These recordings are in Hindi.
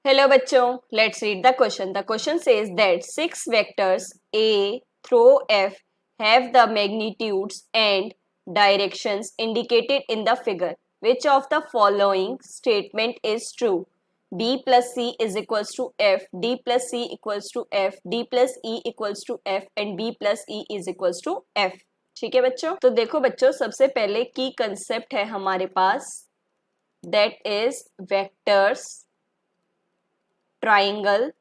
Hello बच्चों, let's read the question. The question says that six vectors A through F have the magnitudes and directions indicated in the figure. Which of the following statement is true? D plus C is equals to F, D plus C equals to F, D plus E equals to F and B plus E is equals to F. ठीक है बच्चों, तो देखो बच्चों, सबसे पहले की कंसेप्ट है हमारे पास, that is vectors, triangle,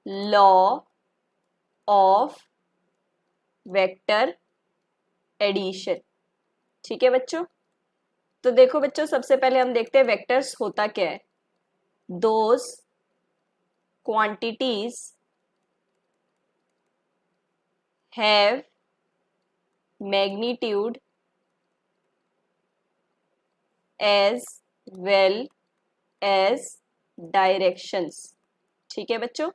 law of vector addition. ठीक है बच्चों, तो देखो बच्चों, सबसे पहले हम देखते हैं वेक्टर्स होता क्या है। Those quantities have magnitude as well as directions. ठीक है बच्चों,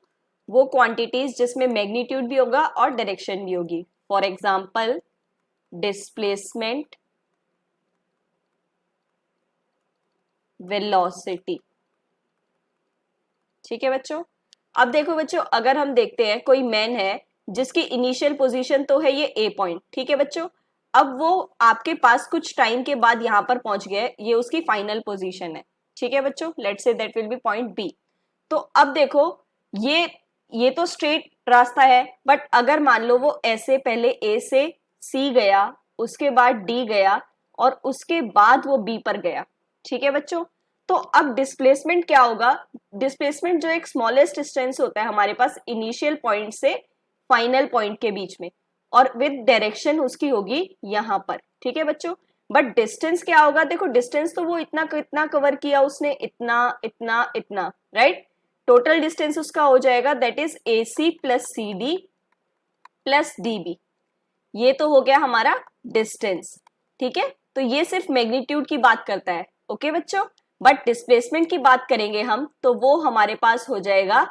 वो क्वांटिटीज जिसमें मैग्नीट्यूड भी होगा और डायरेक्शन भी होगी। For example displacement, velocity. ठीक है बच्चों, अब देखो बच्चों, अगर हम देखते हैं कोई मैन है जिसकी इनिशियल पोजीशन तो है ये ए पॉइंट। ठीक है बच्चों, अब वो आपके पास कुछ टाइम के बाद यहां पर पहुंच गया, ये उसकी फाइनल पोजीशन है। ठीक है बच्चों, let's say that will be point B. तो अब देखो, ये तो स्ट्रेट रास्ता है, बट अगर मान लो वो ऐसे पहले ए से सी गया, उसके बाद डी गया और उसके बाद वो बी पर गया। ठीक है बच्चों, तो अब डिस्प्लेसमेंट क्या होगा? डिस्प्लेसमेंट जो एक स्मॉलेस्ट डिस्टेंस होता है हमारे पास इनिशियल पॉइंट से फाइनल पॉइंट के बीच में, और विद डायरेक्शन उसकी होगी यहां पर। ठीक है बच्चों, बट डिस्टेंस क्या होगा? देखो डिस्टेंस तो वो इतना कवर किया उसने, इतना इतना इतना, राइट। टोटल डिस्टेंस उसका हो जाएगा that is A C plus C D plus D B. ये तो हो गया हमारा डिस्टेंस। ठीक है, तो ये सिर्फ मैग्नीट्यूड की बात करता है। ओके बच्चों, बट डिस्प्लेसमेंट की बात करेंगे हम तो वो हमारे पास हो जाएगा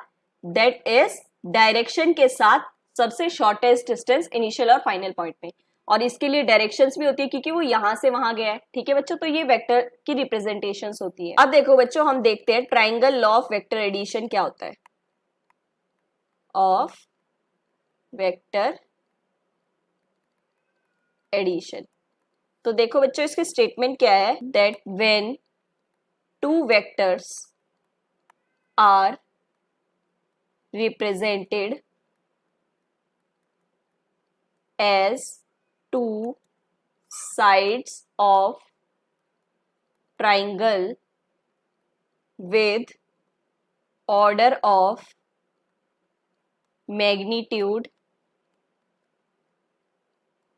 दैट इज डायरेक्शन के साथ सबसे शॉर्टेस्ट डिस्टेंस इनिशियल और फाइनल पॉइंट में, और इसके लिए डायरेक्शंस भी होती है क्योंकि वो यहां से वहां गया है। ठीक है बच्चों, तो ये वेक्टर की रिप्रेजेंटेशंस होती है। अब देखो बच्चों, हम देखते हैं triangle law of vector addition क्या होता है। ऑफ वेक्टर एडिशन, तो देखो बच्चों, इसकी स्टेटमेंट क्या है, that when two vectors are represented as two sides of triangle with order of magnitude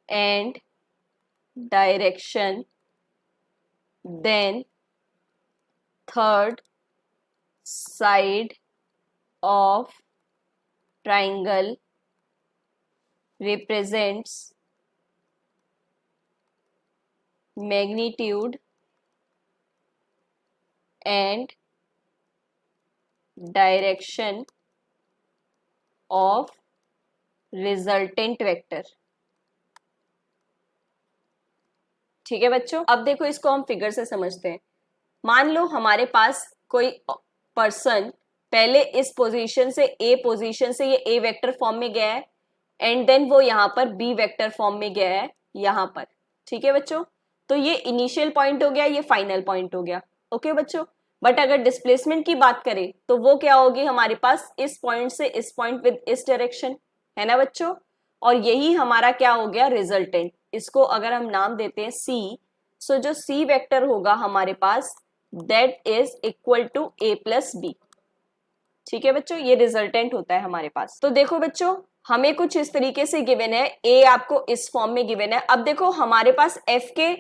and direction, then third side of triangle represents magnitude and direction of resultant vector। ठीक है बच्चों, अब देखो इसको हम फिगर से समझते हैं। मान लो हमारे पास कोई पर्सन पहले इस पोजीशन से ए पोजीशन से ये ए वेक्टर फॉर्म में गया है, एंड देन वो यहाँ पर बी वेक्टर फॉर्म में गया है यहाँ पर। ठीक है बच्चों, तो ये इनिशियल पॉइंट हो गया, ये फाइनल पॉइंट हो गया। ओके बच्चों, बट अगर डिस्प्लेसमेंट की बात करें तो वो क्या होगी हमारे पास, इस पॉइंट से इस पॉइंट विद इस डायरेक्शन, है ना बच्चों। और यही हमारा क्या हो गया, रिजल्टेंट। इसको अगर हम नाम देते हैं सी, सो जो सी वेक्टर होगा हमारे पास that is equal to A plus B. ठीक है बच्चों, ये रिजल्टेंट होता है हमारे पास। तो देखो बच्चों, हमें कुछ इस तरीके से गिवन है, ए आपको इस फॉर्म में गिवन है। अब देखो हमारे पास एफ के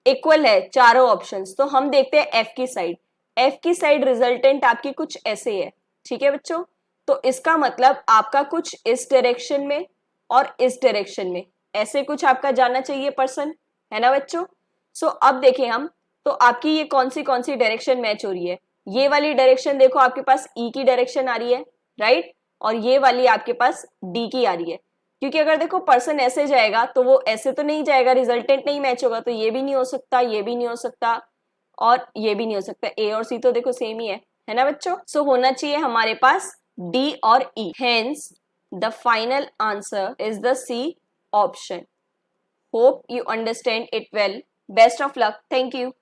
इक्वल है चारों ऑप्शंस, तो हम देखते हैं एफ की साइड। एफ की साइड रिजल्टेंट आपकी कुछ ऐसे है। ठीक है बच्चों, तो इसका मतलब आपका कुछ इस डायरेक्शन में और इस डायरेक्शन में ऐसे कुछ आपका जाना चाहिए पर्सन, है ना बच्चों। सो अब देखें हम, तो आपकी ये कौन सी डायरेक्शन मैच हो रही है। ये वाली डायरेक्शन देखो आपके पास ई की डायरेक्शन आ रही है, राइट, और ये वाली आपके पास डी की आ रही है। क्योंकि अगर देखो पर्सन ऐसे जाएगा तो वो ऐसे तो नहीं जाएगा, रिजल्टेंट नहीं मैच होगा, तो ये भी नहीं हो सकता, ये भी नहीं हो सकता और ये भी नहीं हो सकता। ए और सी तो देखो सेम ही है है ना बच्चों। सो होना चाहिए हमारे पास डी और E, hence the final answer is the C option. Hope you understand it well. Best of luck. Thank you.